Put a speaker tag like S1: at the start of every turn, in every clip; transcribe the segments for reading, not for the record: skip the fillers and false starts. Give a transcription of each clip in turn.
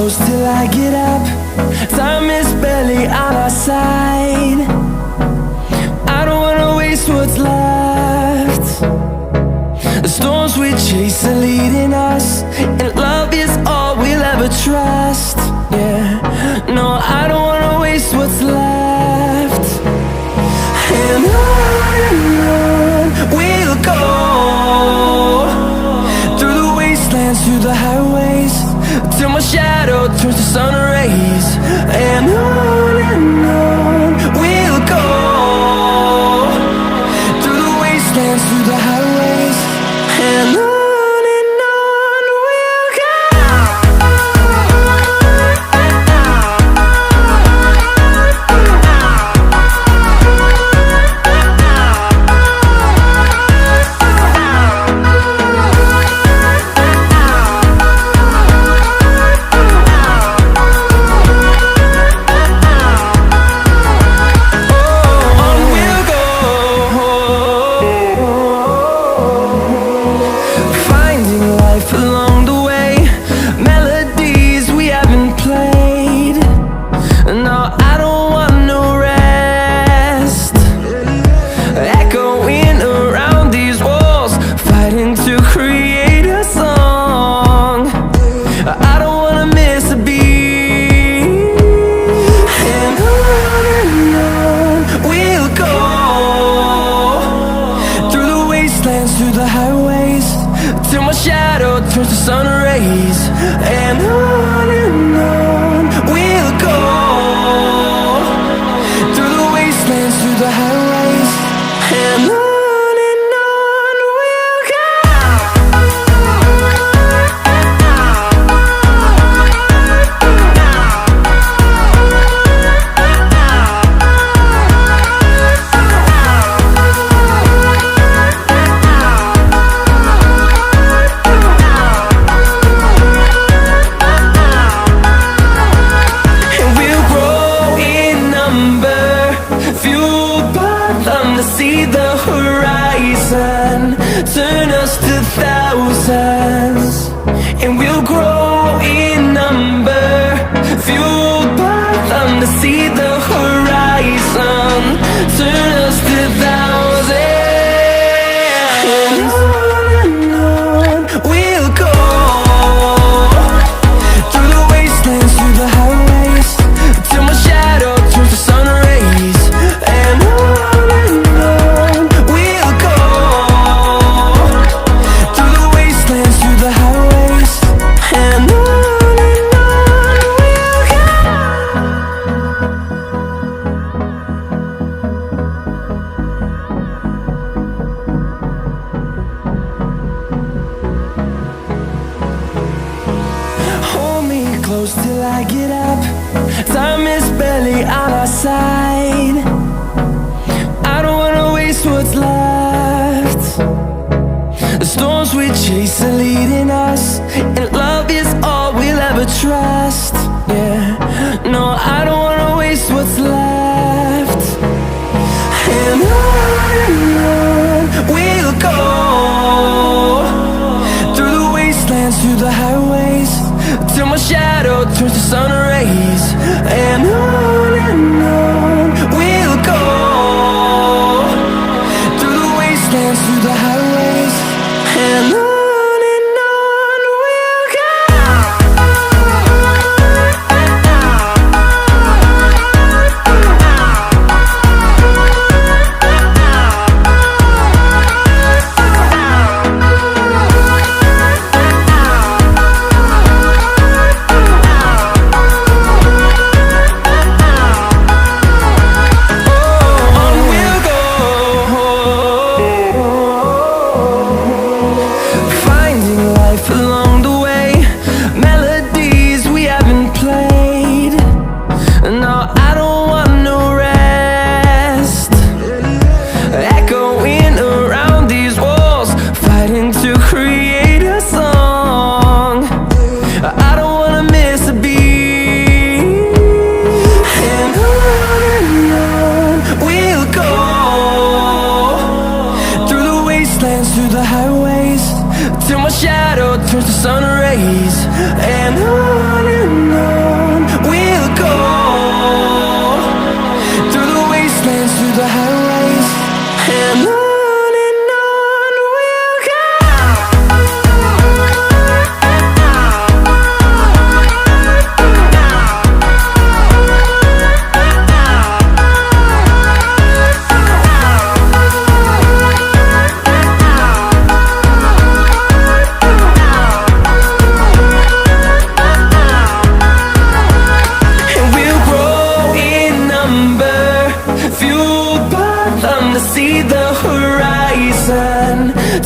S1: close till I get up. Time is barely on our side. I don't wanna waste what's left. The storms we chase are leading us, and love is all we'll ever trust. Yeah, no, I don't wanna waste what's left. And on we'll go, through the wastelands, through the highways, till my shadow turns to sun rays. And on we'll go, through the wastelands, through the highways, and on we'll go. Along the way, melodies we haven't played. No, I don't want no rest. Echoing around these walls, fighting to create a song. I don't wanna miss a beat. And on we'll go, through the wastelands, through the highways, till my shadow turns to sun rays. And on we'll go, through the wastelands, through the highways, and on we'll go. See the horizon, turn us to thousands, and we'll grow in number, fueled by them. To see the horizon, turn us to thousands, and on we'll go, through the wastelands, through the highways, till my shadow turns to sun rays. And close till I get up. Time is barely on our side. I don't wanna waste what's left. The storms we chase are leading us, and love is all we'll ever trust. Yeah, no, I don't wanna waste what's left. And on we'll go, through the wastelands, through the highways, till my shadow turns to sun rays. And on we'll go, through the wastelands, through the highways, and on. shadow turns to sun rays, and on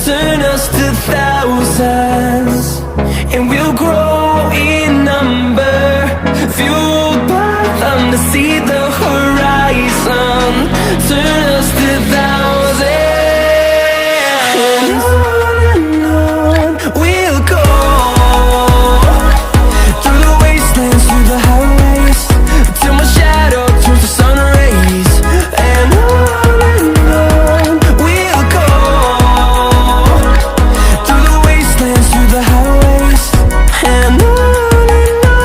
S1: turn us to thousands, and we'll grow in number, fueled by them to see the horizon, turn us to thousands. And on we'll go, through the wastelands, through the highways, till my shadow turns to sun rays. And on we'll go, through the wastelands, through the highways. And on we'll go.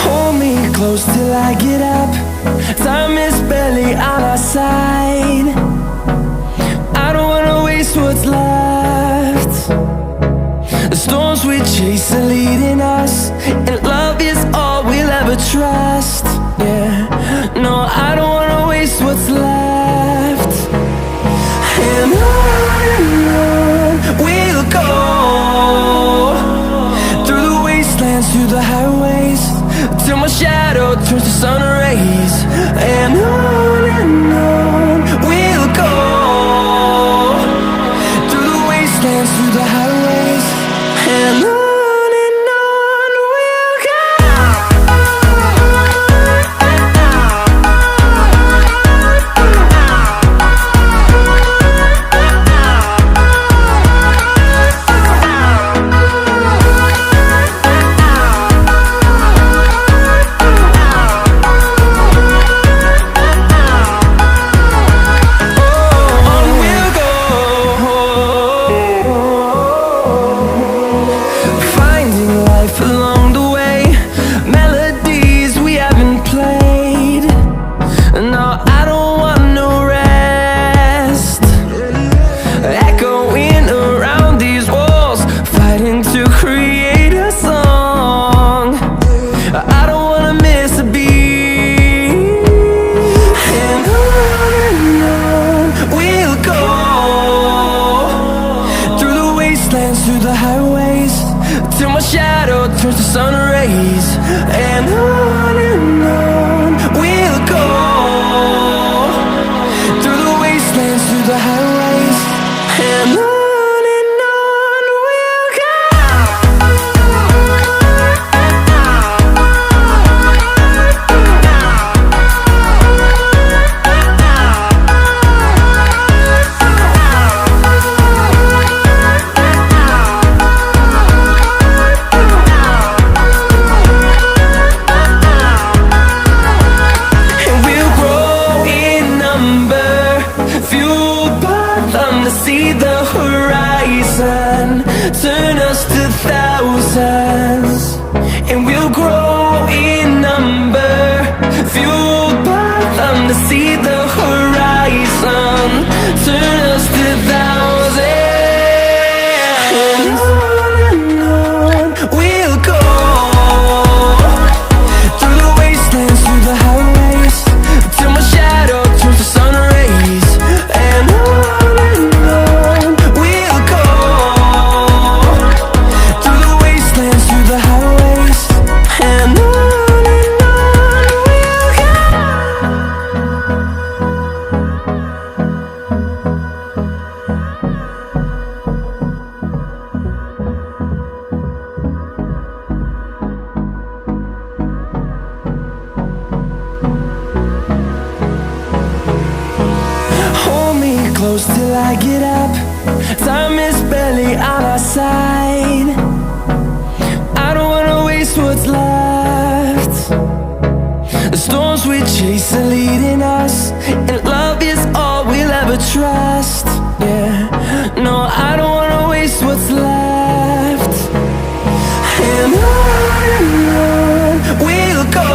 S1: Hold me close till I get up. Time is barely on our side. I don't wanna waste what's left. The storms we chase are leading us, and love is all we'll ever trust. Yeah, no, I don't wanna waste what's left. And on we'll go, through the wastelands, through the highways, till my shadow turns to sun rays. And on we'll go, through the wastelands, through the highways. And on we'll go. Through the highways, till my shadow turns to sun rays. And on we'll go, through the wastelands, through the highways. And on we'll go. See the horizon, turn us to thousands, and we'll grow in number, fueled by them to see the horizon, turn us to thousands. And on we'll go, through the wastelands, through the highways, till my shadow turns to sun rays. And close till I get up. Time is barely on our side. I don't wanna waste what's left. The storms we chase are leading us, and love is all we'll ever trust. Yeah, no, I don't wanna waste what's left. And on we'll go,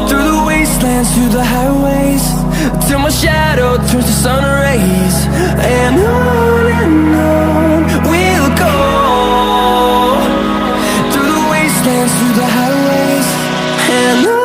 S1: through the wastelands, through the highways, till my shadow turns to sun rays. And on we'll go, through the wastelands, through the highways. And on